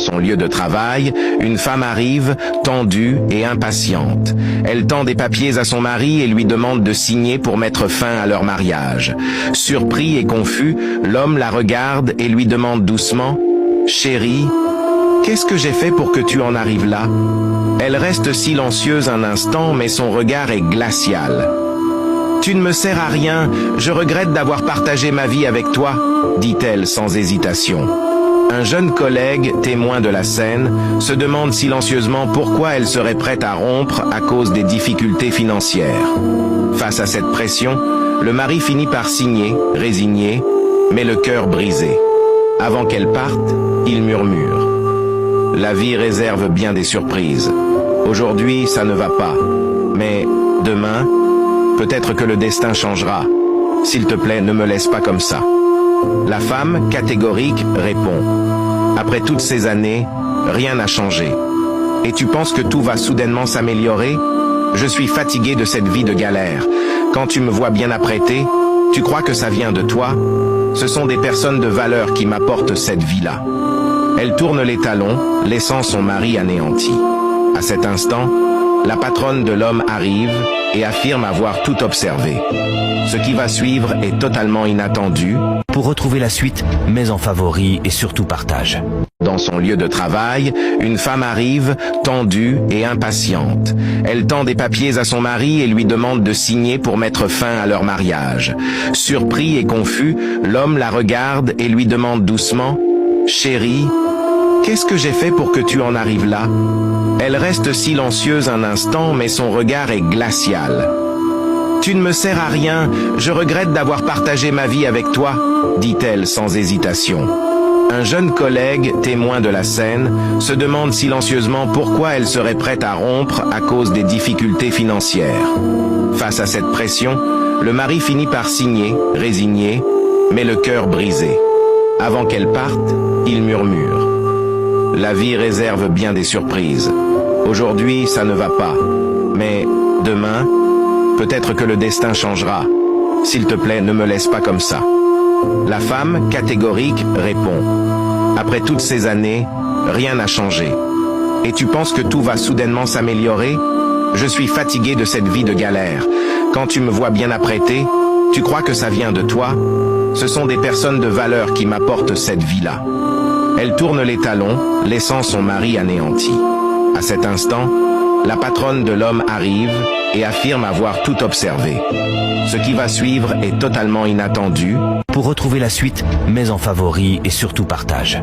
son lieu de travail, une femme arrive, tendue et impatiente. Elle tend des papiers à son mari et lui demande de signer pour mettre fin à leur mariage. Surpris et confus, l'homme la regarde et lui demande doucement « Chérie, qu'est-ce que j'ai fait pour que tu en arrives là ?» Elle reste silencieuse un instant, mais son regard est glacial. « Tu ne me sers à rien, je regrette d'avoir partagé ma vie avec toi », dit-elle sans hésitation. Un jeune collègue, témoin de la scène, se demande silencieusement pourquoi elle serait prête à rompre à cause des difficultés financières. Face à cette pression, le mari finit par signer, résigné, mais le cœur brisé. Avant qu'elle parte, il murmure. La vie réserve bien des surprises. Aujourd'hui, ça ne va pas. Mais demain, peut-être que le destin changera. S'il te plaît, ne me laisse pas comme ça. La femme, catégorique, répond. Après toutes ces années, rien n'a changé. Et tu penses que tout va soudainement s'améliorer? Je suis fatiguée de cette vie de galère. Quand tu me vois bien apprêtée, tu crois que ça vient de toi? Ce sont des personnes de valeur qui m'apportent cette vie-là. Elle tourne les talons, laissant son mari anéanti. À cet instant, la patronne de l'homme arrive et affirme avoir tout observé. Ce qui va suivre est totalement inattendu. Pour retrouver la suite, mets en favori et surtout partage. Dans son lieu de travail, une femme arrive, tendue et impatiente. Elle tend des papiers à son mari et lui demande de signer pour mettre fin à leur mariage. Surpris et confus, l'homme la regarde et lui demande doucement « Chérie, qu'est-ce que j'ai fait pour que tu en arrives là ?» Elle reste silencieuse un instant, mais son regard est glacial. « Tu ne me sers à rien, je regrette d'avoir partagé ma vie avec toi », dit-elle sans hésitation. Un jeune collègue, témoin de la scène, se demande silencieusement pourquoi elle serait prête à rompre à cause des difficultés financières. Face à cette pression, le mari finit par signer, résigné, mais le cœur brisé. Avant qu'elle parte, il murmure. La vie réserve bien des surprises. Aujourd'hui, ça ne va pas. Mais demain, peut-être que le destin changera. S'il te plaît, ne me laisse pas comme ça. La femme, catégorique, répond. Après toutes ces années, rien n'a changé. Et tu penses que tout va soudainement s'améliorer? Je suis fatiguée de cette vie de galère. Quand tu me vois bien apprêtée, tu crois que ça vient de toi? Ce sont des personnes de valeur qui m'apportent cette vie-là. Elle tourne les talons, laissant son mari anéanti. À cet instant, la patronne de l'homme arrive et affirme avoir tout observé. Ce qui va suivre est totalement inattendu. Pour retrouver la suite, mets en favori et surtout partage.